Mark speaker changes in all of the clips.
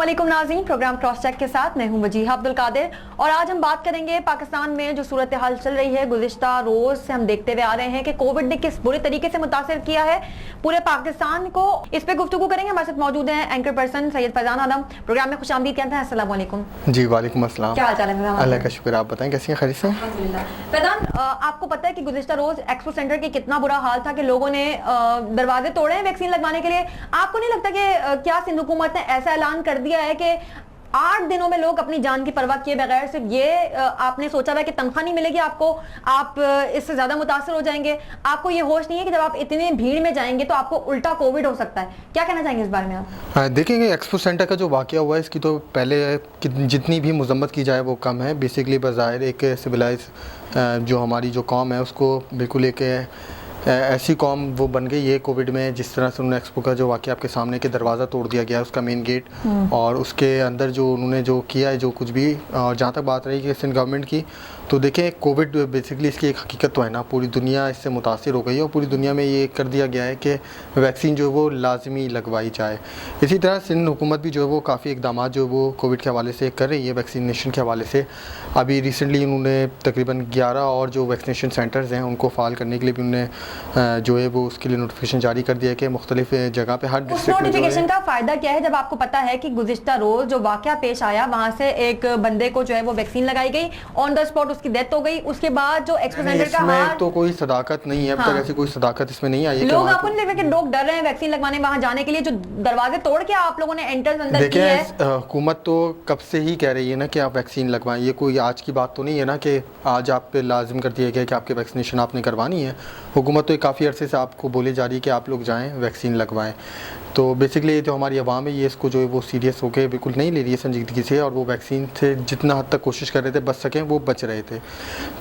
Speaker 1: अस्सलामुअलैकुम नाज़रीन, programme cross check के साथ मैं हूं वजीहा अब्दुल कादिर और आज हम बात करेंगे पाकिस्तान में जो सूरत हाल चल रही है। गुज़िश्ता रोज से हम देखते हुए आ रहे हैं कि कोविड ने किस बुरे तरीके से मुतासिर किया है पूरे पाकिस्तान को। इस पे गुफ्तगू करेंगे। हमारे साथ मौजूद हैं एंकर पर्सन सैयद फैजान आलम। प्रोग्राम में खुशामदीद कहते हैं। अस्सलाम वालेकुम।
Speaker 2: जी वालेकुम अस्सलाम।
Speaker 1: क्या हाल चाल है?
Speaker 2: अल्लाह का शुक्र। आप बताएं कैसी हैं? खैरियत से?
Speaker 1: फैजान, आपको पता है कि गुज़िश्ता रोज एक्सपो सेंटर के कितना बुरा हाल था कि लोगों ने दरवाजे तोड़े हैं वैक्सीन लगवाने के लिए। आपको नहीं लगता कि क्या सिंध हुकूमत ने ऐसा ऐलान कर दिया है कि 8 दिनों में लोग अपनी जान की परवाह किए बगैर सिर्फ ये आपने सोचा है कि तनख्वाह नहीं मिलेगी आपको, आप इससे ज्यादा मुतासर हो जाएंगे। आपको ये होश नहीं है कि जब आप इतनी भीड़ में जाएंगे तो आपको उल्टा कोविड हो सकता है। क्या कहना चाहेंगे इस बारे में आप?
Speaker 2: देखेंगे एक्सपो सेंटर का जो वाकया हुआ है इसकी तो पहले जितनी भी मजम्मत की जाए वो कम है। बेसिकली बज़ाहिर एक सिविलाइज जो हमारी जो कौम है उसको बिल्कुल एक ऐसी कौम वो बन गई है कोविड में। जिस तरह से उन्होंने एक्सपो का जो वाक़या आपके सामने के दरवाज़ा तोड़ दिया गया है उसका मेन गेट, और उसके अंदर जो उन्होंने जो किया है जो कुछ भी। और जहाँ तक बात रही कि सिंध गवर्नमेंट की, तो देखें कोविड बेसिकली इसकी एक हकीकत तो है ना, पूरी दुनिया इससे मुतासिर हो गई है और पूरी दुनिया में ये कर दिया गया है कि वैक्सीन जो है वो लाजमी लगवाई जाए। इसी तरह सिंध हुकूमत भी जो है वो काफ़ी इकदाम जो वो कोविड के हवाले से कर रही है वैक्सीनेशन के हवाले से। अभी रिसेंटली उन्होंने तकरीबन 11 और जो वैक्सीनेशन सेंटर्स हैं उनको फ़ाल करने के लिए भी उन्होंने जो है वो उसके लिए नोटिफिकेशन जारी कर दिया है कि मुख्तलिफ जगह पे हर डिस्ट्रिक्ट में
Speaker 1: नोटिफिकेशन का फ़ायदा क्या है जब आपको पता है कि गुज़िश्ता रोज़ जो वाक़या पेश आया वहाँ से एक बंदे को जो है वो वैक्सीन लगाई गई, ऑन द स्पॉट उसकी डेथ हो गई। उसके बाद जो एक्सपो सेंटर का हाल,
Speaker 2: तो कोई सदाकत नहीं है अब तक, ऐसी कोई सदाकत इसमें नहीं आई है।
Speaker 1: लोग आपको नहीं लगता कि लोग डर रहे हैं वैक्सीन लगवाने वहाँ जाने के लिए? जो दरवाजे तोड़ के आप लोगों ने एंट्रेंस अंदर की है।
Speaker 2: हुकूमत तो कब से ही कह रही है ना कि आप वैक्सीन लगवाएं। ये कोई आज की बात तो नहीं है ना कि आज आप पे लाजिम कर दिया गया कि आपकी वैक्सीनेशन आपने करवानी है। हुकूमत तो काफ़ी अरसे से आपको बोले जा रही है कि आप लोग जाएं वैक्सीन लगवाएं। तो बेसिकली जो हमारी आवाम है ये इसको जो है वो सीरियस होकर बिल्कुल नहीं ले रही है संजीदगी से, और वो वैक्सीन से जितना हद तक कोशिश कर रहे थे बच सकें वो बच रहे थे।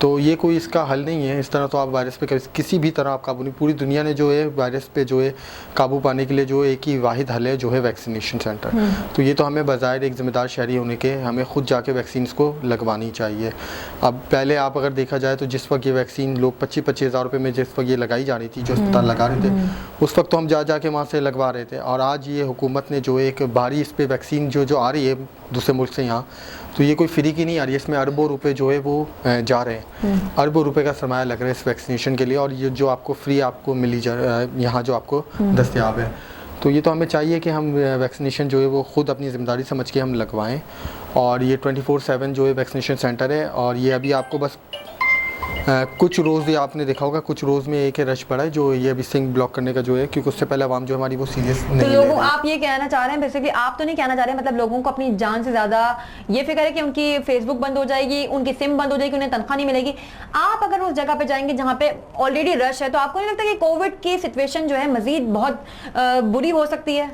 Speaker 2: तो ये कोई इसका हल नहीं है। इस तरह तो आप वायरस पे किसी भी तरह आप काबू नहीं। पूरी दुनिया ने जो है वायरस पे जो है काबू पाने के लिए जो एक ही वाहिद हल है जो है वैक्सीनेशन सेंटर। तो ये तो हमें बज़ाहिर एक ज़िम्मेदार शहरी होने के हमें ख़ुद जाके वैक्सीन को लगवानी चाहिए। अब पहले आप अगर देखा जाए तो जिस वक्त ये वैक्सीन लोग 25-25 हज़ार रुपये में जिस वक्त ये लगाई जा रही थी, जो अस्पताल लगा रहे थे, उस वक्त तो हम जा के वहाँ से लगवा रहे थे। और आज ये हुकूमत ने जो एक भारी इस पे वैक्सीन जो आ रही है दूसरे मुल्क से यहाँ, तो ये कोई फ्री की नहीं आ रही है। इसमें अरबों रुपए जो है वो जा रहे हैं। अरबों रुपए का सरमाया लग रहा है इस वैक्सीनेशन के लिए, और ये जो आपको फ्री आपको मिली यहाँ जो आपको दस्तयाब है। तो ये तो हमें चाहिए कि हम वैक्सीनेशन जो है वो ख़ुद अपनी ज़िम्मेदारी समझ के हम लगवाएं। और ये 24/7 जो है वैक्सीनेशन सेंटर है, और ये अभी आपको बस कुछ रोज़ ये आपने देखा होगा कुछ रोज़ में एक रश पड़ा है जो ये अभी सिंह ब्लॉक करने का जो है, क्योंकि उससे पहले आवाम जो हमारी वो सीरियस नहीं।
Speaker 1: तो लोगों, आप ये कहना चाह रहे हैं बेसिकली, आप तो नहीं कहना चाह रहे मतलब लोगों को अपनी जान से ज़्यादा ये फिक्र है कि उनकी फेसबुक बंद हो जाएगी, उनकी सिम बंद हो जाएगी, उन्हें तनख्वाह नहीं मिलेगी। आप अगर उस जगह पे जाएंगे जहाँ पे ऑलरेडी रश है, तो आपको नहीं लगता कि कोविड की सिचुएशन जो है मजीद बहुत बुरी हो सकती है?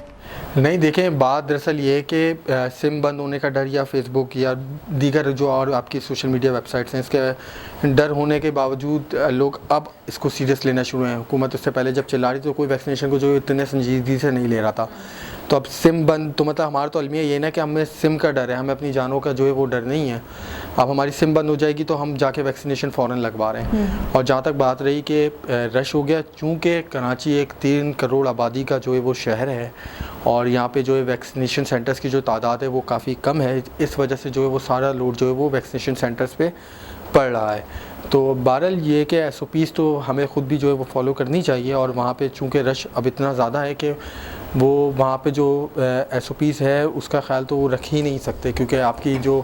Speaker 2: नहीं, देखें बात दरअसल ये है कि सिम बंद होने का डर या फेसबुक या दीगर जो और आपकी सोशल मीडिया वेबसाइट्स हैं इसके डर होने के बावजूद लोग अब इसको सीरियस लेना शुरू हैं। हुकूमत उससे पहले जब चला रही तो कोई वैक्सीनेशन को जो इतने संजीदगी से नहीं ले रहा था। तो अब सिम बंद, तो मतलब हमारा तो अलमिया ये ना कि हमें सिम का डर है, हमें अपनी जानों का जो है वो डर नहीं है। अब हमारी सिम बंद हो जाएगी तो हम जाके वैक्सीनेशन फ़ौरन लगवा रहे हैं। और जहाँ तक बात रही कि रश हो गया, चूँकि कराची एक 3 करोड़ आबादी का जो है वो शहर है और यहाँ पे जो है वैक्सीनेशन सेंटर्स की जो तादाद है वो काफ़ी कम है, इस वजह से जो है वो सारा लोड जो है वो वैक्सीनेशन सेंटर्स पे पड़ रहा है। तो बहरहाल ये कि SOPs तो हमें ख़ुद भी जो है वो फॉलो करनी चाहिए। और वहाँ पे चूँकि रश अब इतना ज़्यादा है कि वो वहाँ पे जो SOPs है उसका ख्याल तो वो रख ही नहीं सकते, क्योंकि आपकी जो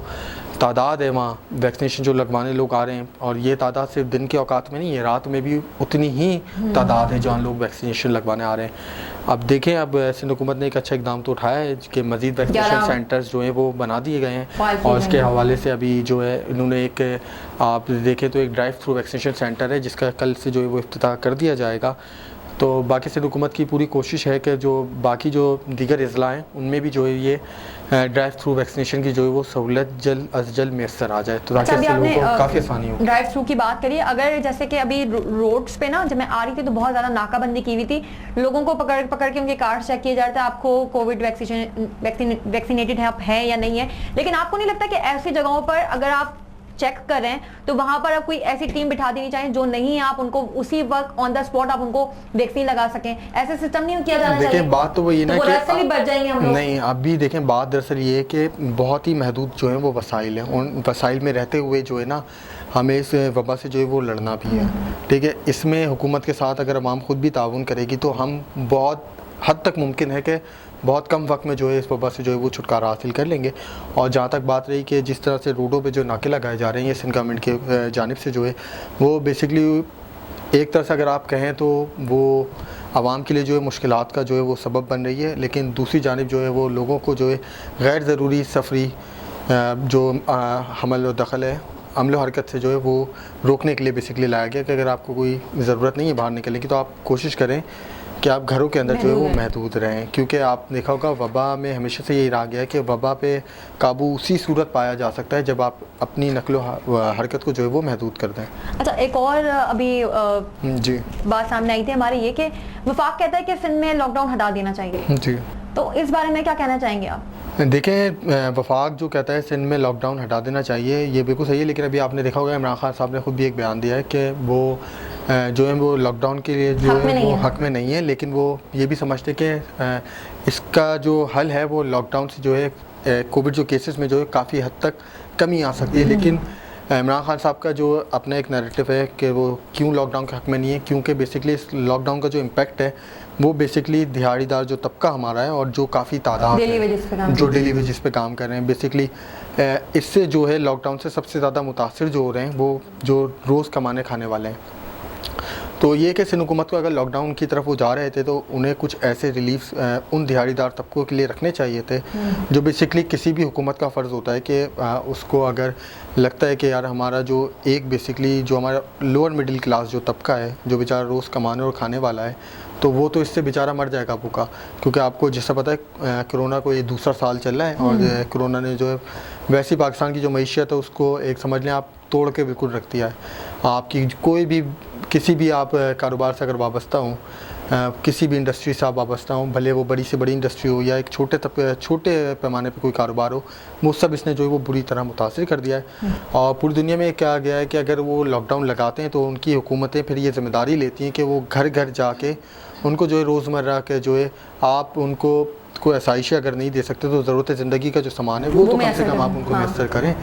Speaker 2: तादाद है वहाँ वैक्सीनेशन जो लगवाने लोग आ रहे हैं, और ये तादाद सिर्फ दिन के औकात में नहीं है, रात में भी उतनी ही तादाद है जहाँ लोग वैक्सीनेशन लगवाने आ रहे हैं। अब देखें, अब सिंध हुकूमत ने एक अच्छा इकदाम तो उठाया है कि मज़ीद वैक्सीनेशन सेंटर्स जो हैं वो बना दिए गए हैं। और इसके हवाले से अभी जो है इन्होंने एक, आप देखें तो एक ड्राइव थ्रू वैक्सीनेशन सेंटर है जिसका कल से जो है वो इफ्तिताह कर दिया जाएगा। तो बाकी सिंध हुकूमत की पूरी कोशिश है कि जो बाकी जो दीगर अज़ला हैं उनमें भी जो है ये ड्राइव थ्रू वैक्सीनेशन की जो है वो सहूलत जल्द अज जल्द मैसर आ जाए, तो ताकि लोगों को काफ़ी आसानी हो।
Speaker 1: ड्राइव थ्रू की बात करिए, अगर जैसे कि अभी रोड्स पे ना जब मैं आ रही थी तो बहुत ज़्यादा नाकाबंदी की हुई थी, लोगों को पकड़ के उनके कार्ड चेक किए जा रहे थे, आपको कोविड वैक्सीनेटेड है या नहीं है। लेकिन आपको नहीं लगता कि ऐसी जगहों पर अगर आप चेक कर रहे हैं, तो वहां पर अब कोई ऐसी टीम बिठा देनी चाहिए जो नहीं है, आप उनको उसी वक्त ऑन द स्पॉट आप उनको वैक्सीन लगा सकें। ऐसा सिस्टम नहीं किया जाना चाहिए।
Speaker 2: देखिए बात तो वही है ना
Speaker 1: कि भी बढ़ जाएंगे हम लोग।
Speaker 2: नहीं, अभी देखें बात दरअसल ये है कि बहुत ही महदूद जो है वो वसाइल हैं, उन वसाइल में रहते हुए जो है ना हमें इस वबा से जो है वो लड़ना भी है। ठीक है, इसमें हुकूमत के साथ अगर अवाम खुद भी ताउन करेगी तो हम बहुत हद तक मुमकिन है कि बहुत कम वक्त में जो है इस वबा से जो है वो छुटकारा हासिल कर लेंगे। और जहाँ तक बात रही कि जिस तरह से रोडों पे जो नाके लगाए जा रहे हैं ये सिंध गवर्नमेंट के जानिब से जो है वो बेसिकली एक तरह से अगर आप कहें तो वो आवाम के लिए जो है मुश्किलात का जो है वो सबब बन रही है, लेकिन दूसरी जानिब जो है वो लोगों को जो है गैर ज़रूरी सफरी जो हमल और दखल है अमल हरकत से जो है वो रोकने के लिए बेसिकली लाया गया कि अगर आपको कोई ज़रूरत नहीं है बाहर निकलने की तो आप कोशिश करें कि आप घरों के अंदर जो है वो महदूद रहें, क्योंकि आप देखा होगा वबा में हमेशा से यही रहा गया है कि वबा पे काबू उसी सूरत पाया जा सकता है जब आप अपनी नकलो हरकत को जो है वो महदूद कर दें।
Speaker 1: अच्छा, एक और अभी
Speaker 2: जी
Speaker 1: बात सामने आई थी हमारी ये कि वफाक कहता है कि सिंध में लॉकडाउन हटा देना चाहिए।
Speaker 2: जी,
Speaker 1: तो इस बारे में क्या कहना चाहेंगे आप?
Speaker 2: देखें वफाक जो कहता है सिंध में लॉकडाउन हटा देना चाहिए ये बिल्कुल सही है, लेकिन अभी आपने देखा होगा इमरान खान साहब ने खुद भी एक बयान दिया है कि वो जो है वो लॉकडाउन के लिए जो है वो हक में नहीं है, लेकिन वो ये भी समझते कि इसका जो हल है वो लॉकडाउन से जो है कोविड जो केसेस में जो है काफ़ी हद तक कमी आ सकती है। लेकिन इमरान खान साहब का जो अपना एक नैरेटिव है कि वो क्यों लॉकडाउन के हक में नहीं है, क्योंकि बेसिकली इस लॉकडाउन का जो इम्पैक्ट है वो बेसिकली दिहाड़ीदार जो तबका हमारा है और जो काफ़ी तादाद जो डेली वेजेस पे काम कर रहे हैं बेसिकली इससे जो है लॉकडाउन से सबसे ज़्यादा मुतासिर जो हो रहे हैं वो जो रोज़ कमाने खाने वाले हैं। तो ये कि सिंध हुकूमत को अगर लॉकडाउन की तरफ वो जा रहे थे तो उन्हें कुछ ऐसे रिलीफ उन दिहाड़ीदार तबकों के लिए रखने चाहिए थे जो बेसिकली किसी भी हुकूमत का फ़र्ज़ होता है कि उसको अगर लगता है कि यार हमारा जो एक बेसिकली जो हमारा लोअर मिडिल क्लास जो तबका है जो बेचारा रोज़ कमाने और खाने वाला है तो वो तो इससे बेचारा मर जाएगा भूखा, क्योंकि आपको जैसा पता है कोरोना को ये दूसरा साल चल रहा है और कोरोना ने जो है वैसी पाकिस्तान की जो मईशत है उसको एक समझ लें आप तोड़ के बिल्कुल रख दिया है। आपकी कोई भी किसी भी आप कारोबार से अगर वाबस्ता हूँ किसी भी इंडस्ट्री से आप वाबस्ता हूँ, भले वो बड़ी से बड़ी इंडस्ट्री हो या एक छोटे पैमाने पे कोई कारोबार हो, वो सब इसने जो है वो बुरी तरह मुतासिर कर दिया है। और पूरी दुनिया में क्या गया है कि अगर वो लॉकडाउन लगाते हैं तो उनकी हुकूमतें फिर ये ज़िम्मेदारी लेती हैं कि वो घर घर जाके उनको जो है रोज़मर्रा के जो है आप उनको कोई आसाइशें अगर नहीं दे सकते तो ज़रूरत ज़िंदगी का जो सामान है वो तो कम से कम आप उनको मैसर करें।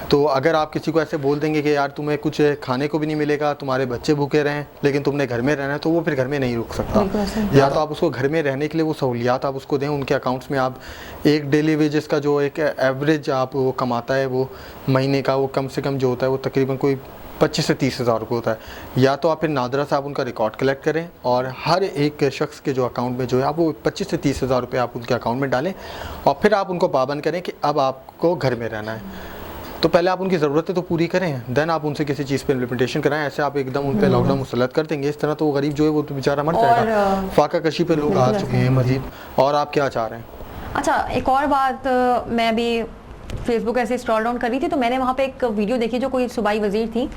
Speaker 2: तो अगर आप किसी को ऐसे बोल देंगे कि यार तुम्हें कुछ खाने को भी नहीं मिलेगा, तुम्हारे बच्चे भूखे रहें लेकिन तुमने घर में रहना है, तो वो फिर घर में नहीं रुक सकता। या तो आप उसको घर में रहने के लिए वो सहूलियात आप उसको दें, उनके अकाउंट्स में आप एक डेली वेजेस का जो एक एवरेज आप वो कमाता है वो महीने का वो कम से कम जो होता है वो तकरीबन कोई 25 से 30 हज़ार रुपये होता है। या तो आप फिर नादरा से आप उनका रिकॉर्ड कलेक्ट करें और हर एक शख्स के जो अकाउंट में जो है आप वो 25 से 30 हज़ार रुपये आप उनके अकाउंट में डालें और फिर आप उनको पाबंद करें कि अब आपको घर में रहना है। तो पहले आप उनकी ज़रूरतें तो पूरी करें, देन आप उनसे किसी चीज़ पे इम्प्लीमेंटेशन कराएं। ऐसे आप एकदम उन पर लॉकडाउन मुसल्लत कर देंगे इस तरह तो वो गरीब जो है वो तो बेचारा मर जाएगा। फाका कशी पे लोग आ चुके हैं मजीद, और आप क्या चाह रहे हैं?
Speaker 1: अच्छा, एक और बात, मैं अभी फेसबुक ऐसे स्क्रॉल डाउन कर रही थी तो मैंने वहाँ पे एक वीडियो देखी जो कोई सूबाई वजीर थी,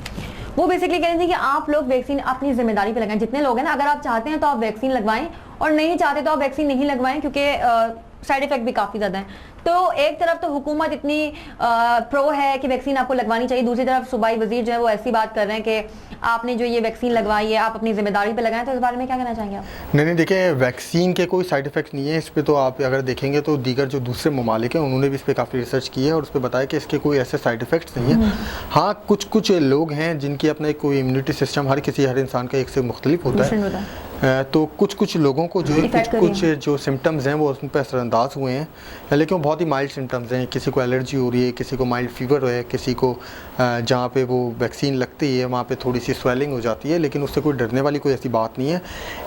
Speaker 1: वो बेसिकली कह रही थी कि आप लोग वैक्सीन अपनी जिम्मेदारी पे लगाएं। जितने लोग हैं ना, अगर आप चाहते हैं तो आप वैक्सीन लगवाएं और नहीं चाहते तो आप वैक्सीन नहीं लगवाएं, क्योंकि साइड इफेक्ट भी काफ़ी ज़्यादा है। तो एक तरफ तो हुकूमत इतनी प्रो है कि वैक्सीन आपको लगवानी चाहिए, दूसरी तरफ सूबाई वजीर जो है वो ऐसी बात कर रहे हैं कि आपने जो ये वैक्सीन लगवाई है आप अपनी जिम्मेदारी पे लगाएं। तो इस बारे में क्या कहना चाहेंगे आप?
Speaker 2: नहीं, देखिए वैक्सीन के कोई साइड इफेक्ट नहीं है इस पर। तो आप अगर देखेंगे तो दीगर जो दूसरे ममालिक हैं उन्होंने भी इस पर काफ़ी रिसर्च की है और उस पर बताया कि इसके कोई ऐसे साइड इफेक्ट्स नहीं है। हाँ, कुछ लोग हैं जिनकी अपना कोई इम्यूनिटी सिस्टम हर इंसान का एक से मुख्तलिफ होता है। तो कुछ लोगों को जो है कुछ जो सिम्टम्स हैं वो उन पर असरअंदाज हुए हैं, लेकिन वो बहुत ही माइल्ड सिम्टम्स हैं। किसी को एलर्जी हो रही है, किसी को माइल्ड फीवर है, किसी को जहाँ पे वो वैक्सीन लगती है वहाँ पे थोड़ी सी स्वेलिंग हो जाती है, लेकिन उससे कोई डरने वाली कोई ऐसी बात नहीं है।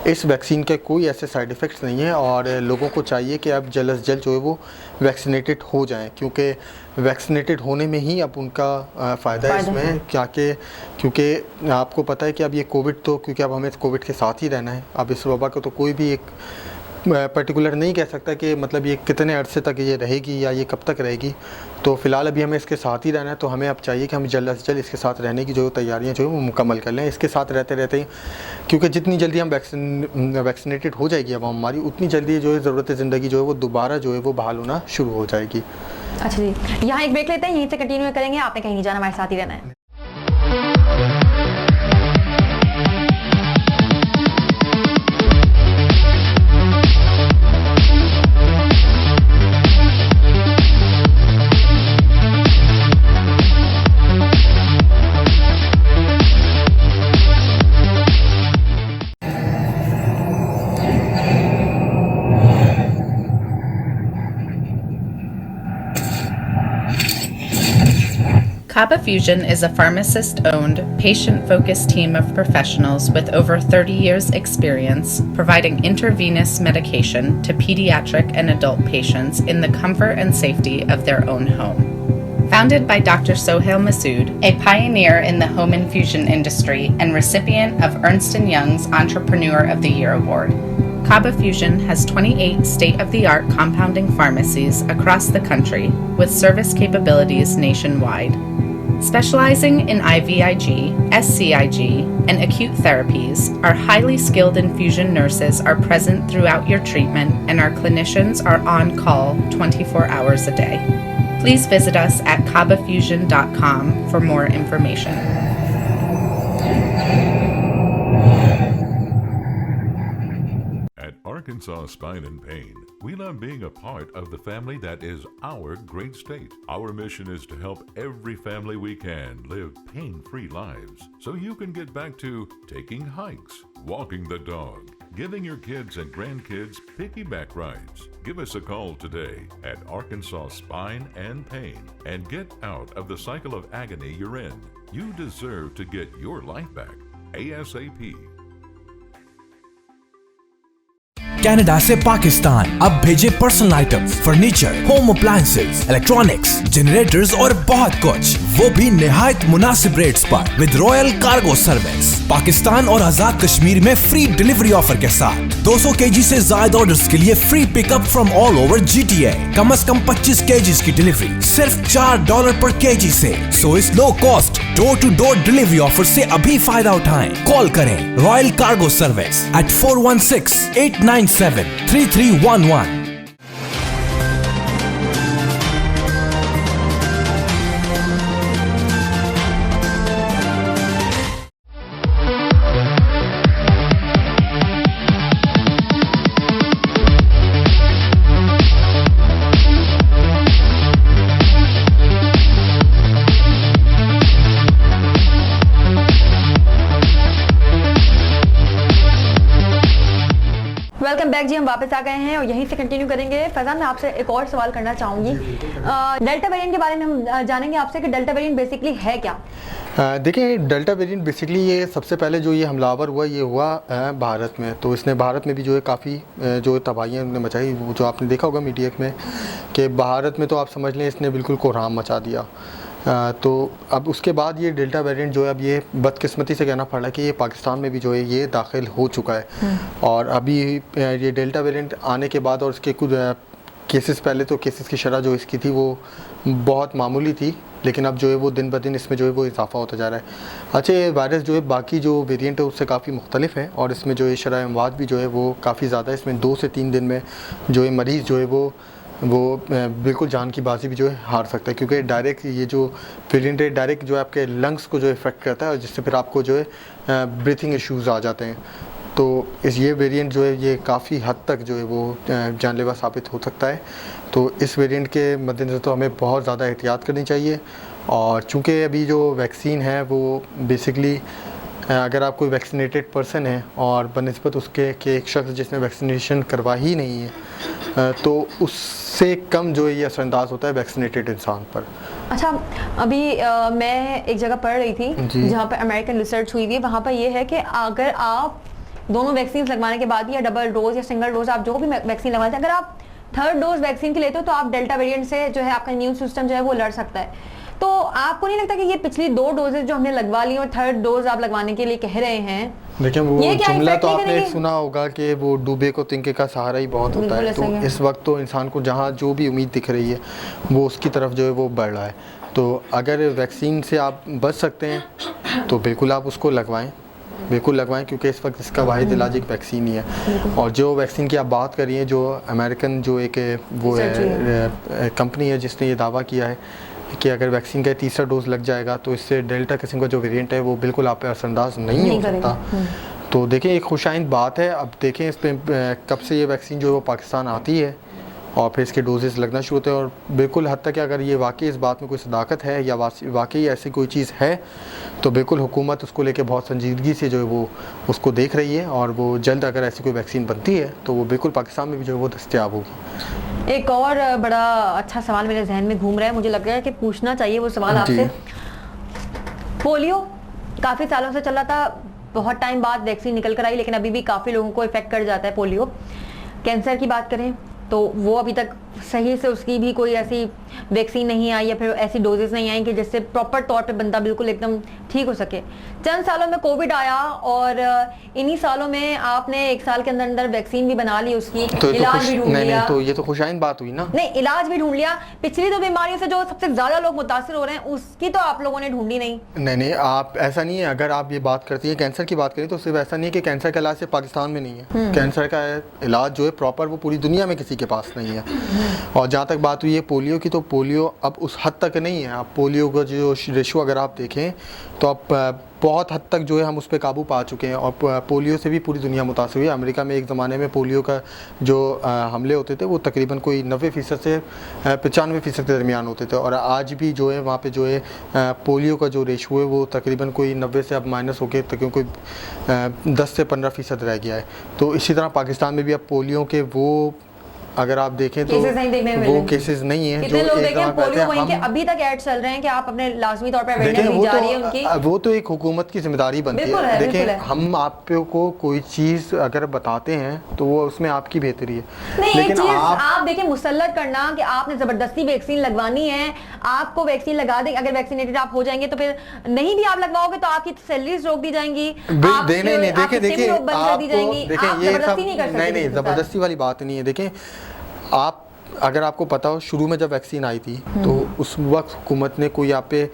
Speaker 2: इस वैक्सीन के कोई ऐसे साइड इफ़ेक्ट्स नहीं है और लोगों को चाहिए कि अब जल्द से जल्द जो है वो वैक्सीनेटेड हो जाएँ, क्योंकि वैक्सीनेटेड होने में ही अब उनका फ़ायदा है इसमें। क्योंकि आपको पता है कि अब ये कोविड तो क्योंकि अब हमें कोविड के साथ ही रहना है, अब इस वबा को तो कोई भी एक पर्टिकुलर नहीं कह सकता कि मतलब ये कितने अरसे तक ये रहेगी या ये कब तक रहेगी। तो फ़िलहाल अभी हमें इसके साथ ही रहना है, तो हमें अब चाहिए कि हम जल्द से जल्द इसके साथ रहने की जो तैयारियां जो है वो मुकम्मल कर लें इसके साथ रहते रहते ही, क्योंकि जितनी जल्दी हम वैक्सीनेटेड हो जाएगी अब हमारी, उतनी जल्दी जो है ज़रूरत ज़िंदगी जो है वो दोबारा जो है वो बहाल होना शुरू हो जाएगी।
Speaker 1: अच्छा जी, यहाँ एक ब्रेक लेते हैं, यहीं से कंटिन्यू करेंगे, आपने कहीं नहीं जाना, हमारे साथ ही रहना है।
Speaker 3: Kaba Fusion is a pharmacist-owned, patient-focused team of professionals with over 30 years' experience providing intravenous medication to pediatric and adult patients in the comfort and safety of their own home. Founded by Dr. Sohail Masood, a pioneer in the home infusion industry and recipient of Ernst & Young's Entrepreneur of the Year Award, Kaba Fusion has 28 state-of-the-art compounding pharmacies across the country with service capabilities nationwide. Specializing in IVIG, SCIG, and acute therapies, our highly skilled infusion nurses are present throughout your treatment and our clinicians are on call 24 hours a day. Please visit us at kabafusion.com for more information.
Speaker 4: At Arkansas Spine and Pain, we love being a part of the family that is our great state. Our mission is to help every family we can live pain-free lives so you can get back to taking hikes, walking the dog, giving your kids and grandkids piggyback rides. Give us a call today at Arkansas Spine and Pain and get out of the cycle of agony you're in. You deserve to get your life back ASAP.
Speaker 5: Canada से पाकिस्तान अब भेजे personal items, furniture, home appliances, electronics, generators और बहुत कुछ, वो भी निहायत मुनासिब रेट्स पर with royal Cargo service. Pakistan और आजाद कश्मीर में फ्री डिलीवरी ऑफर के साथ 200 केजी से ज्यादा ऑर्डर्स के लिए free pickup from all over GTA। कम से कम 25 केजीज की डिलीवरी सिर्फ $4 पर केजी से। सो इस low cost door to door delivery offer से अभी फायदा उठाएं। कॉल करें Royal Cargo Service at 416-897-3311।
Speaker 1: Welcome back जी, हम वापस आ गए हैं और यहीं से कंटिन्यू करेंगे। फैजान, मैं आपसे एक और सवाल करना चाहूँगी। डेल्टा वेरिएंट के बारे में हम जानेंगे आपसे कि डेल्टा वेरिएंट बेसिकली है क्या?
Speaker 2: देखिए, डेल्टा वेरिएंट बेसिकली ये सबसे पहले जो ये हमलावर हुआ ये हुआ भारत में। तो इसने भारत में भी जो है काफ़ी जो तबाहियाँ मचाई, जो आपने देखा होगा मीडिया में कि भारत में तो आप समझ लें इसने बिल्कुल कोहराम मचा दिया। तो अब उसके बाद ये डेल्टा वेरिएंट जो है, अब ये बदकिस्मती से कहना पड़ रहा है कि ये पाकिस्तान में भी जो है ये दाखिल हो चुका है। और अभी ये डेल्टा वेरिएंट आने के बाद और इसके कुछ केसेस, पहले तो केसेस की शरह जो इसकी थी वो बहुत मामूली थी, लेकिन अब जो है वो दिन ब दिन इसमें जो है वो इजाफा होता जा रहा है। अच्छा, ये वायरस जो है बाकी जो वेरिएंट है उससे काफ़ी मुख्तलिफ है और इसमें जो है शरह अमवात भी जो है वो काफ़ी ज़्यादा है। इसमें 2 से 3 दिन में जो है मरीज़ जो है वो बिल्कुल जान की बाजी भी जो है हार सकता है, क्योंकि डायरेक्ट ये जो वेरिएंट है डायरेक्ट जो है आपके लंग्स को जो इफ़ेक्ट करता है और जिससे फिर आपको जो है ब्रीथिंग इश्यूज़ आ जाते हैं। तो ये वेरिएंट जो है ये काफ़ी हद तक जो है वो जानलेवा साबित हो सकता है। तो इस वेरिएंट के मद्देनज़र तो हमें बहुत ज़्यादा एहतियात करनी चाहिए। और चूँकि अभी जो वैक्सीन है वो बेसिकली अगर आप कोई वैक्सीनेटेड पर्सन है और बनिस्बत उसके कि एक शख्स जिसने वैक्सीनेशन करवा ही नहीं है, तो उससे कम जो है ये असरअंदाज होता है वैक्सीनेटेड इंसान पर।
Speaker 1: अच्छा, अभी मैं एक जगह पढ़ रही थी जहाँ पर अमेरिकन रिसर्च हुई थी, वहाँ पर ये है कि अगर आप दोनों वैक्सीन लगवाने के बाद या डबल डोज या सिंगल डोज आप जो भी वैक्सीन लगवाते हैं, अगर आप 3rd डोज वैक्सीन की लेते हो तो आप डेल्टा वेरिएंट से जो है आपका इम्यून सिस्टम जो है वो लड़ सकता है। तो आपको नहीं लगता कि ये पिछली 2 डोजेज जो हमने लगवा ली और 3rd डोज आप लगवाने के लिए कह रहे हैं,
Speaker 2: देखिए वो
Speaker 1: ये क्या
Speaker 2: जुमला
Speaker 1: इफेक्ट
Speaker 2: तो
Speaker 1: नहीं
Speaker 2: आपने
Speaker 1: करेंगे?
Speaker 2: सुना होगा कि वो डूबे को तिनके का सहारा ही बहुत होता है।
Speaker 1: बिल्कुल
Speaker 2: तो
Speaker 1: ऐसा ही है।
Speaker 2: इस वक्त तो इंसान को जहाँ जो भी उम्मीद दिख रही है वो उसकी तरफ जो है वो बढ़ रहा है। तो अगर वैक्सीन से आप बच सकते हैं तो बिल्कुल आप उसको लगवाएं, बिल्कुल लगवाएं, क्योंकि इस वक्त इसका वाहिद इलाज एक वैक्सीन ही है। और जो वैक्सीन की आप बात कर रही हैं, जो अमेरिकन जो एक वो है कंपनी है जिसने ये दावा किया है कि अगर वैक्सीन का 3रा डोज लग जाएगा तो इससे डेल्टा किस्म का जो वेरिएंट है वो बिल्कुल आप पे असरअंदाज नहीं हो सकता। तो देखें एक खुशाइंद बात है। अब देखें इस पर कब से ये वैक्सीन जो है वो पाकिस्तान आती है और फिर इसके डोजेस लगना शुरू होते हैं। और बिल्कुल हद तक अगर ये वाकई इस बात में कोई सदाकत है या वाकई ऐसी कोई चीज़ है तो बिल्कुल हुकूमत उसको लेके बहुत संजीदगी से जो है वो उसको देख रही है। और वो जल्द अगर ऐसी कोई वैक्सीन बनती है तो वो बिल्कुल पाकिस्तान में भी जो है वो दस्तयाब होगी।
Speaker 1: एक और बड़ा अच्छा सवाल मेरे जहन में घूम रहा है, मुझे लग रहा है कि पूछना चाहिए वो सवाल आपसे। पोलियो काफ़ी सालों से चला था, बहुत टाइम बाद वैक्सीन निकल कर आई, लेकिन अभी भी काफ़ी लोगों को इफेक्ट कर जाता है पोलियो। कैंसर की बात करें तो वो अभी तक सही से उसकी भी कोई ऐसी वैक्सीन नहीं आई या फिर ऐसी डोजेस नहीं आई कि जिससे प्रॉपर तौर पे बंदा बिल्कुल एकदम ठीक हो सके। चंद सालों में कोविड आया और इन्हीं सालों में आपने 1 साल के अंदर अंदर वैक्सीन भी बना ली, उसकी
Speaker 2: तो
Speaker 1: इलाज भी ढूंढ लिया।
Speaker 2: तो ये तो खुशाइन बात हुई ना।
Speaker 1: नहीं, इलाज भी ढूंढ लिया। पिछली 2 बीमारियों से जो सबसे ज्यादा लोग मुतासिर हो रहे हैं उसकी तो आप लोगों ने ढूंढी नहीं।
Speaker 2: नहीं, आप ऐसा नहीं है। अगर आप ये बात करती हैं कैंसर की बात करें तो सिर्फ ऐसा नहीं है कि कैंसर का इलाज सिर्फ पाकिस्तान में नहीं है। कैंसर का इलाज जो है प्रॉपर वो पूरी दुनिया में किसी के पास नहीं है। और जहाँ तक बात हुई है पोलियो की, तो पोलियो अब उस हद तक नहीं है। अब पोलियो का जो रेशो अगर आप देखें तो अब बहुत हद तक जो है हम उस पर काबू पा चुके हैं। और पोलियो से भी पूरी दुनिया मुतासिर हुई है। अमेरिका में एक ज़माने में पोलियो का जो हमले होते थे वो तकरीबन कोई 90% से 95% के दरमियान होते थे। और आज भी जो है वहाँ पे जो है पोलियो का जो रेशो है वो तकरीबन कोई 90 से अब माइनस होकर तकरीबन कोई 10 से 15% रह गया है। तो इसी तरह पाकिस्तान में भी अब पोलियो के वो अगर आप देखें तो वो केसेस नहीं है।
Speaker 1: कितने लोग देखें पोलियो वहीं के अभी तक ऐड चल रहे हैं कि आप अपने लाजमी तौर पर अवेयरनेस दी जा रही है उनकी।
Speaker 2: वो तो एक हुकूमत की जिम्मेदारी बनती है। देखें हम आपको कोई चीज अगर बताते हैं तो वो उसमें आपकी बेहतरी है।
Speaker 1: लेकिन आप देखें मुसल्लत करना कि आपने जबरदस्ती वैक्सीन लगवानी है, आपको वैक्सीन लगा दें, अगर वैक्सीनेटेड आप हो जाएंगे तो फिर नहीं भी आप लगवाओगे तो आपकी सैलरीज रोक दी जाएंगी, नहीं
Speaker 2: जबरदस्ती वाली बात नहीं है। देखें आप अगर आपको पता हो शुरू में जब वैक्सीन आई थी तो उस वक्त हुकूमत ने कोई आप पे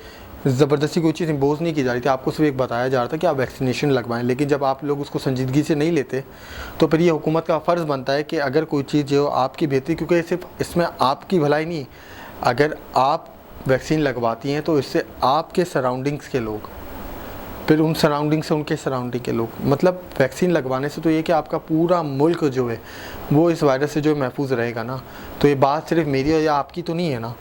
Speaker 2: ज़बरदस्ती कोई चीज़ इम्पोज नहीं की जा रही थी। आपको सिर्फ एक बताया जा रहा था कि आप वैक्सीनेशन लगवाएं। लेकिन जब आप लोग उसको संजीदगी से नहीं लेते तो फिर ये हुकूमत का फ़र्ज़ बनता है कि अगर कोई चीज़ जो आपकी बेहतरी, क्योंकि सिर्फ इसमें आपकी भलाई नहीं, अगर आप वैक्सीन लगवाती हैं तो इससे आपके सराउंडिंग्स के लोग, फिर उन सराउंडिंग से उनके सराउंडिंग के लोग, मतलब वैक्सीन लगवाने से तो ये कि आपका पूरा मुल्क जो है वो इस वायरस से जो महफूज रहेगा ना। तो ये बात सिर्फ मेरी या आपकी तो नहीं है ना।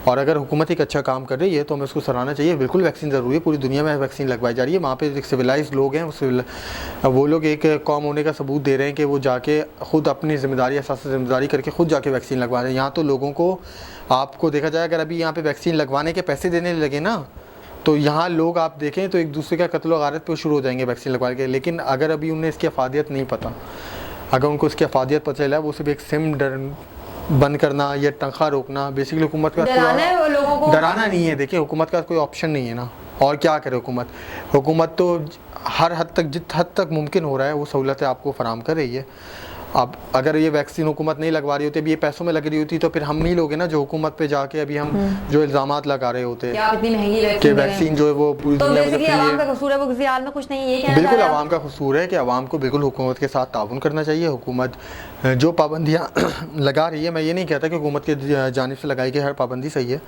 Speaker 2: और अगर हुकूमत एक अच्छा काम कर रही है तो हमें उसको सराहना चाहिए। बिल्कुल वैक्सीन ज़रूरी है, पूरी दुनिया में वैक्सीन लगवाई जा रही है। वहाँ पे एक सिविलाइज्ड लोग हैं, वो लोग एक कौम होने का सबूत दे रहे हैं कि वो जाके ख़ुद अपनी ज़िम्मेदारी एहसास ज़िम्मेदारी करके ख़ुद जाके वैक्सीन लगवा रहे हैं। यहाँ तो लोगों को आपको देखा जाए, अगर अभी यहाँ पर वैक्सीन लगवाने के पैसे देने लगे ना तो यहाँ लोग आप देखें तो एक दूसरे का कत्ल व गारत पे शुरू हो जाएंगे वैक्सीन लगवाने के। लेकिन अगर अभी उन्हें इसकी अफादियत नहीं पता, अगर उनको इसकी अफादियत पता चला, वो सिर्फ एक सिम बंद करना या तनख्वाह रोकना, बेसिकली हुकूमत का डराना नहीं है। देखिए हुकूमत का कोई ऑप्शन नहीं है ना। और क्या करे हुकूमत? हुकूमत तो हर हद तक, जित हद तक मुमकिन हो रहा है वो सहूलतें आपको फराम कर रही है। अब अगर ये वैक्सीन हुकूमत नहीं लगवा रही होती, अभी ये पैसों में लग रही होती, तो फिर हम नहीं लोग हैं ना जो हुकूमत पे जाके अभी हम जो इल्जामात लगा रहे होते हैं कि वैक्सीन जो है वो पूरी दुनिया में फ्री है।
Speaker 1: आवाम का कसूर है, वो किसी हाल में कुछ नहीं है।
Speaker 2: बिल्कुल आवाम का कसूर है कि आवाम को बिल्कुल हुकूमत के साथ ताउन करना चाहिए। हुकूमत जो पाबंदियाँ लगा रही है, मैं ये नहीं कहता कि हुकूमत की जानिब से लगाई गई हर पाबंदी सही है,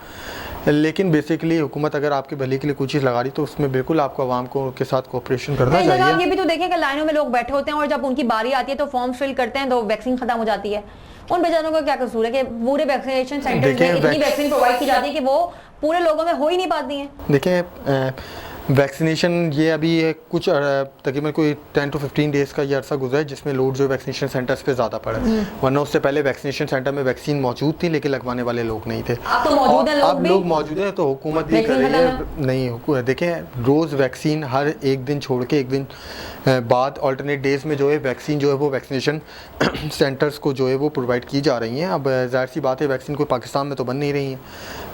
Speaker 2: लेकिन बेसिकली हुकूमत अगर आपके भले के लिए कोई चीज़ लगा रही तो उसमें बिल्कुल आपको आवाम को के साथ कोऑपरेशन करना चाहिए।
Speaker 1: ये भी तो देखें कि लाइनों में लोग बैठे होते हैं और जब उनकी बारी आती है तो फॉर्म फिल करते हैं तो वैक्सीन खत्म हो जाती है। उन बेचारों का क्या कसूर है कि पूरे वैक्सीनेशन सेंटर्स में इतनी वैक्सीन प्रोवाइड की जाती है कि वो पूरे लोगों में हो ही नहीं पाती हैं।
Speaker 2: देखें वैक्सीनेशन ये अभी कुछ तकरीबन कोई 10 to 15 डेज़ का ये अरसा गुजरा है जिसमें लोड जो वैक्सीनेशन सेंटर्स पे ज़्यादा पड़ा है, वरना उससे पहले वैक्सीनेशन सेंटर में वैक्सीन मौजूद थी लेकिन लगवाने वाले लोग नहीं थे।
Speaker 1: अब तो मौजूद है,
Speaker 2: अब लोग मौजूद हैं तो हुकूमत भी कर रही है। नहीं देखें, रोज़ वैक्सीन हर एक दिन छोड़ के एक दिन बाद ऑल्टरनेट डेज़ में जो है वैक्सीन जो है वो वैक्सीनेशन सेंटर्स को जो है वो प्रोवाइड की जा रही हैं। अब ज़ाहिर सी बात है वैक्सीन कोई पाकिस्तान में तो बन नहीं रही है,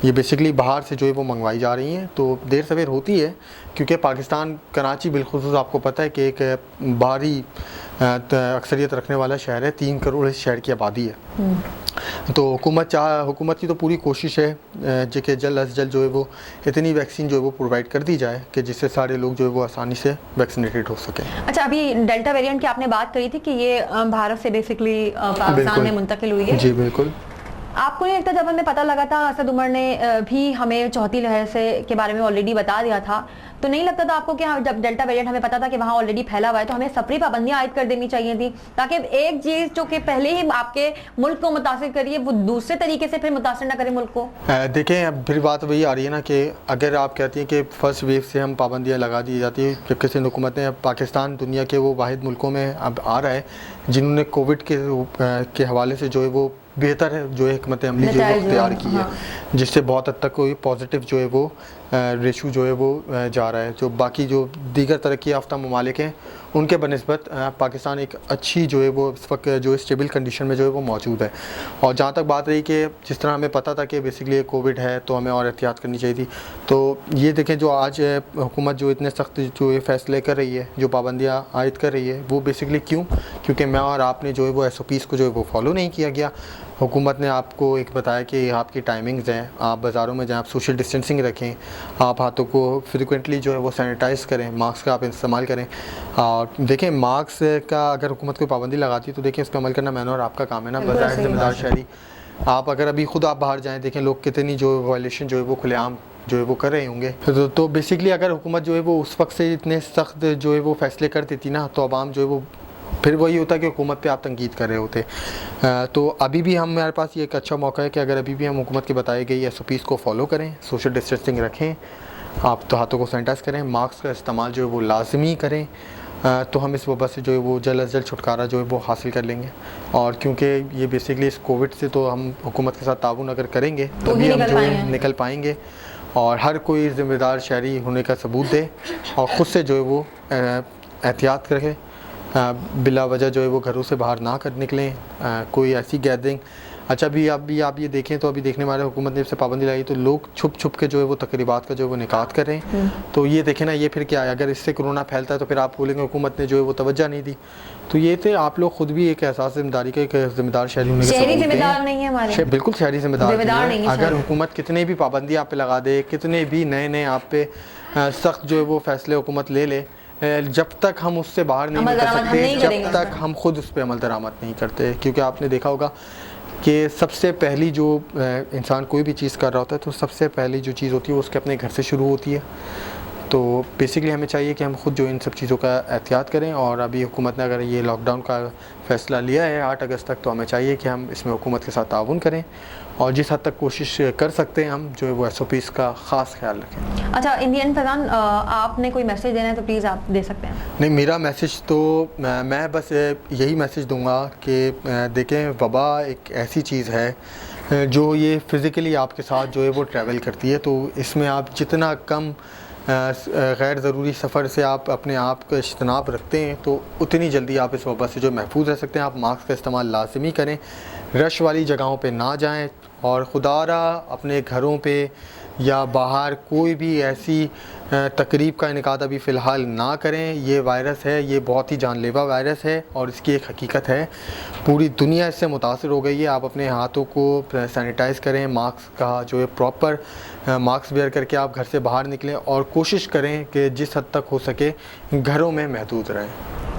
Speaker 2: ये बेसिकली बाहर से जो है वो मंगवाई जा रही हैं, तो देर सवेर होती है क्योंकि पाकिस्तान कराची बिलखुसूस आपको पता है कि एक बाहरी अक्सरियत रखने वाला शहर है, 3 करोड़ इस शहर की आबादी है। तो हुकूमत की तो पूरी कोशिश है कि जल्द अज जल्द जो है वो इतनी वैक्सीन जो है वो प्रोवाइड कर दी जाए कि जिससे सारे लोग जो है वो आसानी से वैक्सीनेटेड हो सकें।
Speaker 1: अच्छा, अभी डेल्टा वेरिएंट की आपने बात करी थी कि ये भारत से बेसिकली पाकिस्तान में मुंतकिल हुई है।
Speaker 2: जी बिल्कुल।
Speaker 1: आपको नहीं लगता जब हमें पता लगा था, असद उमर ने भी हमें चौथी लहर से के बारे में ऑलरेडी बता दिया था, तो नहीं लगता था आपको कि जब डेल्टा वेरिएंट हमें पता था कि वहाँ ऑलरेडी फैला हुआ है तो हमें सफरी पाबंदियां आयद कर देनी चाहिए थी, ताकि एक चीज जो कि पहले ही आपके मुल्क को मुतासिर करिए वो दूसरे तरीके से फिर मुतासिर ना करे मुल्क को? देखें,
Speaker 2: अब फिर बात वही आ रही है ना कि अगर आप कहती हैं कि फर्स्ट वेव से हम पाबंदियाँ लगा दी जाती है, जबकि सिंध हुकूमत ने पाकिस्तान दुनिया के वो वाहिद मुल्कों में अब आ रहा है जिन्होंने कोविड के हवाले से जो है वो बेहतर है जो है हिकमत अमली जो है इख्तियार की है, जिससे बहुत हद तक कोई पॉजिटिव जो है वो रेशू जो है वो जा रहा है। जो बाकी जो दीगर तरक्की याफ्ता ममालिक हैं उनके बनस्बत पाकिस्तान एक अच्छी जो है वो इस वक्त जो स्टेबल कंडीशन में जो है वो मौजूद है। और जहाँ तक बात रही कि जिस तरह हमें पता था कि बेसिकली कोविड है तो हमें और एहतियात करनी चाहिए थी, तो ये देखें जो आज हुकूमत जो इतने सख्त जो ये फ़ैसले कर रही है, जो पाबंदियाँ आयद कर रही है, वो बेसिकली क्यों? क्योंकि मैं और आपने जो है वो SOPs को जो है वो फॉलो नहीं किया गया। हुकूमत ने आपको एक बताया कि आपकी टाइमिंग्स हैं, आप बाज़ारों में जाएँ, आप सोशल डिस्टेंसिंग रखें, आप हाथों को फ्रिक्वेंटली जो है वो सैनिटाइज़ करें, मास्क का आप इस्तेमाल करें। और देखें, मास्क का अगर हुकूमत कोई पाबंदी लगाती है तो देखें उस पर अमल करना मैंने और आपका काम है ना, बज़ाहिर ज़िम्मेदार शहरी। आप अगर अभी खुद आप बाहर जाएँ, देखें लोग कितनी जो वायलेशन जो है वो खुलेआम जो है वो कर रहे होंगे। तो बेसिकली अगर हुकूमत जो है वो उस वक्त से इतने सख्त जो है वो फ़ैसले कर देती ना, तो आवाम जो है वो फिर वही होता कि हुकूमत पे आप तंकीद कर रहे होते। तो अभी भी हमारे पास ये एक अच्छा मौका है कि अगर अभी भी हम हुकूमत की बताई गई SOPs को फॉलो करें, सोशल डिस्टेंसिंग रखें, आप तो हाथों को सैनिटाइज़ करें, मास्क का इस्तेमाल जो है वो लाजमी करें, तो हम इस वबा से जो है वो जल्द अज जल्द छुटकारा जो है वो हासिल कर लेंगे। और क्योंकि ये बेसिकली इस कोविड से तो हम हुकूमत के साथ ताउन अगर करेंगे तभी हम जो है निकल पाएंगे। और हर कोई ज़िम्मेदार शहरी होने का सबूत दे और ख़ुद से जो है वो एहतियात रखे, बिला वजह जो है वो घरों से बाहर ना कर निकलें, कोई ऐसी गैदरिंग। अच्छा, अभी आप ये देखें तो अभी देखने वाले हुकूमत ने इससे पाबंदी लगाई तो लोग छुप छुप के जो है वो तकरीबात का जो है वो निकात कर रहे हैं। तो ये देखें ना, ये फिर क्या है, अगर इससे कोरोना फैलता है तो फिर आप बोलेंगे हुकूमत ने जो है वो तवज्जो नहीं दी। तो ये थे आप लोग खुद भी एक एहसास ज़िम्मेदारी का एक ज़िम्मेदार शहरी होने
Speaker 1: शहरी ज़िम्मेदार नहीं है हमारे,
Speaker 2: बिल्कुल शहरी ज़िम्मेदार नहीं है। अगर हुकूमत कितने भी पाबंदी आप पे लगा दे, कितने भी नए आप पे सख्त जो है वो फैसले हुकूमत ले ले, जब तक हम उससे बाहर नहीं निकल सकते, जब तक हम खुद उस पर अमल दरामद नहीं करते। क्योंकि आपने देखा होगा कि सबसे पहली जो इंसान कोई भी चीज़ कर रहा होता है तो सबसे पहली जो चीज़ होती है वो उसके अपने घर से शुरू होती है। तो बेसिकली हमें चाहिए कि हम खुद जो इन सब चीज़ों का एहतियात करें। और अभी हुकूमत ने अगर ये लॉकडाउन का फ़ैसला लिया है 8 अगस्त तक, तो हमें चाहिए कि हम इसमें हुकूमत के साथ ताउन करें और जिस हद तक कोशिश कर सकते हैं हम जो है वो SOPs का ख़ास ख्याल रखें।
Speaker 1: अच्छा, इंडियन फैज़ान, आपने कोई मैसेज देना है तो प्लीज़ आप दे सकते हैं।
Speaker 2: नहीं, मेरा मैसेज तो मैं बस यही मैसेज दूंगा कि देखें, वबा एक ऐसी चीज़ है जो ये फ़िज़िकली आपके साथ जो है वो ट्रैवल करती है, तो इसमें आप जितना कम गैर ज़रूरी सफ़र से आप अपने आप का इज्तनाब रखते हैं तो उतनी जल्दी आप इस वबा से जो महफूज रह सकते हैं। आप मास्क का इस्तेमाल लाजमी करें, रश वाली जगहों पे ना जाएं और खुदारा अपने घरों पे या बाहर कोई भी ऐसी तकरीब का इनेकाद अभी फ़िलहाल ना करें। ये वायरस है, ये बहुत ही जानलेवा वायरस है और इसकी एक हकीकत है, पूरी दुनिया इससे मुतासिर हो गई है। आप अपने हाथों को सैनिटाइज़ करें, मास्क का जो है प्रॉपर मास्क वेयर करके आप घर से बाहर निकलें और कोशिश करें कि जिस हद तक हो सके घरों में महदूद रहें।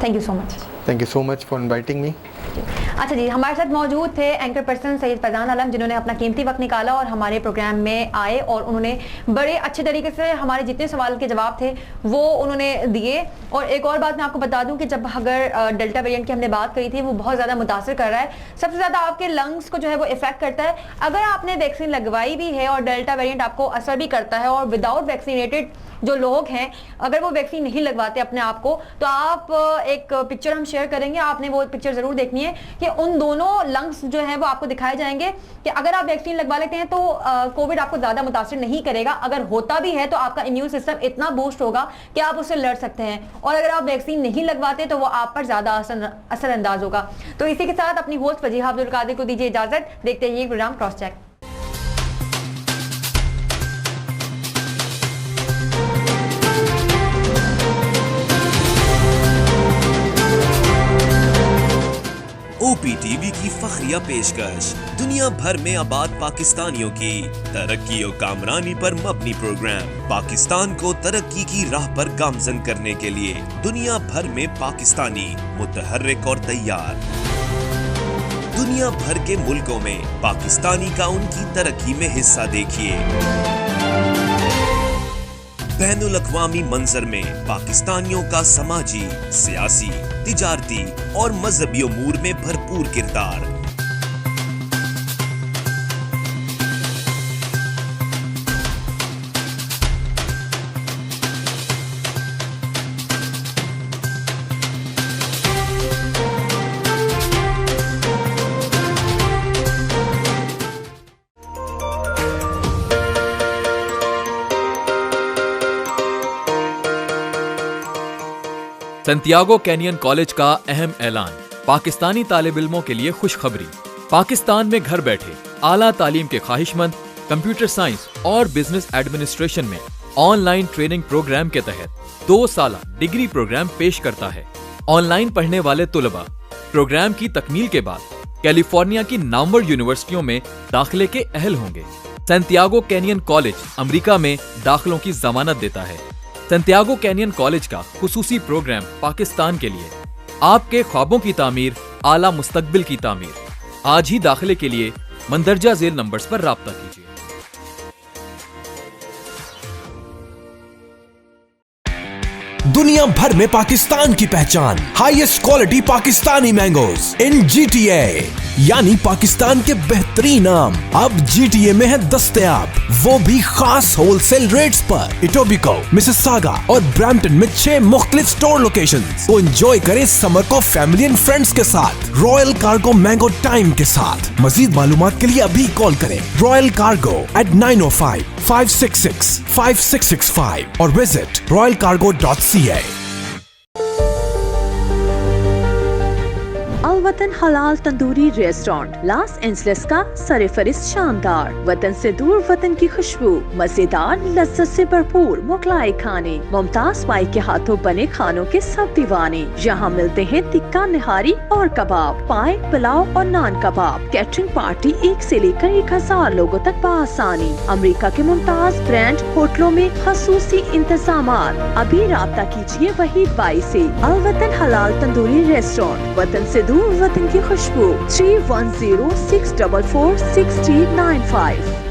Speaker 1: Thank you so much.
Speaker 2: Thank you so much for inviting me.
Speaker 1: अच्छा जी, हमारे साथ मौजूद थे एंकर पर्सन सैयद फैजान आलम, जिन्होंने अपना कीमती वक्त निकाला और हमारे प्रोग्राम में आए और उन्होंने बड़े अच्छे तरीके से हमारे जितने सवाल के जवाब थे वो उन्होंने दिए। और एक और बात मैं आपको बता दूं कि जब अगर डेल्टा वेरिएंट की हमने बात करी थी, वो बहुत ज़्यादा मुतासर कर रहा है, सबसे ज़्यादा आपके लंग्स को जो है वो इफेक्ट करता है। अगर आपने वैक्सीन लगवाई भी है और डेल्टा वेरिएंट आपको असर भी करता है, और विदाउट वैक्सीनेटेड जो लोग हैं अगर वो वैक्सीन नहीं लगवाते अपने आप को, तो आप एक पिक्चर हम शेयर करेंगे, आपने वो पिक्चर जरूर देखनी है कि उन दोनों लंग्स जो है वो आपको दिखाए जाएंगे कि अगर आप वैक्सीन लगवा लेते हैं तो कोविड आपको ज्यादा मुतासिर नहीं करेगा। अगर होता भी है तो आपका इम्यून सिस्टम इतना बूस्ट होगा कि आप उससे लड़ सकते हैं, और अगर आप वैक्सीन नहीं लगवाते तो वो आप पर ज्यादा असरअंदाज होगा। तो इसी के साथ अपनी होस्ट फजीहा अब्दुल कादिर को दीजिए इजाजत। देखते हैं ये प्रोग्राम क्रॉस चेक।
Speaker 6: OPTV की फखरिया पेशकश दुनिया भर में आबाद पाकिस्तानियों की तरक्की और कामरानी पर मबनी प्रोग्राम पाकिस्तान को तरक्की की राह पर गामजन करने के लिए दुनिया भर में पाकिस्तानी मुतहर्रिक और तैयार। दुनिया भर के मुल्कों में पाकिस्तानी का उनकी तरक्की में हिस्सा देखिए। बैनुल अक़वामी मंजर में पाकिस्तानियों का समाजी, सियासी, तिजारती और मजहबी उमूर में भरपूर किरदार।
Speaker 7: सैंटियागो कैनियन कॉलेज का अहम ऐलान, पाकिस्तानी तालिब इल्मों के लिए खुशखबरी। पाकिस्तान में घर बैठे आला तालीम के ख्वाहिशमंद कंप्यूटर साइंस और बिजनेस एडमिनिस्ट्रेशन में ऑनलाइन ट्रेनिंग प्रोग्राम के तहत 2 साला डिग्री प्रोग्राम पेश करता है। ऑनलाइन पढ़ने वाले तुलबा प्रोग्राम की तकमील के बाद कैलिफोर्निया की नामवर यूनिवर्सिटियों में दाखिले के अहल होंगे। सैंटियागो कैनियन कॉलेज अमेरिका में दाखिलों की जमानत देता है। सैंटियागो कैनियन कॉलेज का खुसूसी प्रोग्राम पाकिस्तान के लिए, आपके ख्वाबों की तामीर, आला मुस्तकबिल की तामीर। आज ही दाखिले के लिए मंदरजा झेल नंबर्स पर राब्ता कीजिए।
Speaker 5: दुनिया भर में पाकिस्तान की पहचान, हाईएस्ट क्वालिटी पाकिस्तानी मैंगोज इन GTA, यानी पाकिस्तान के बेहतरीन आम अब GTA में है दस्तयाब, वो भी खास होलसेल रेट्स पर। इटोबिको, मिसिसागा और ब्रैम्पटन में 6 मुख्तलिफ स्टोर लोकेशंस। तो एंजॉय करें समर को फैमिली एंड फ्रेंड्स के साथ, रॉयल कार्गो मैंगो टाइम के साथ। मजीद मालूमात के लिए अभी कॉल करें रॉयल कार्गो at 905-566-5665 और विजिट royalcargo.ca।
Speaker 8: वतन हलाल तंदूरी रेस्टोरेंट लॉस एंजलिस का सरफरिस्त शानदार, वतन से दूर वतन की खुशबू, मजेदार लज्जत से भरपूर मुगलाई खाने, मुमताज भाई के हाथों बने खानों के सब दीवाने। यहाँ मिलते हैं टिक्का, निहारी और कबाब, पाए, पुलाव और नान कबाब। कैटरिंग पार्टी 1 से लेकर 1000 लोगों तक बआसानी। अमेरिका के मुमताज ब्रांड होटलों में खसूसी इंतजामात। अभी राब्ता कीजिए वहीद भाई से। अल वतन हलाल तंदूरी रेस्टोरेंट, वतन से दूर वतन की खुशबू। 3106446095।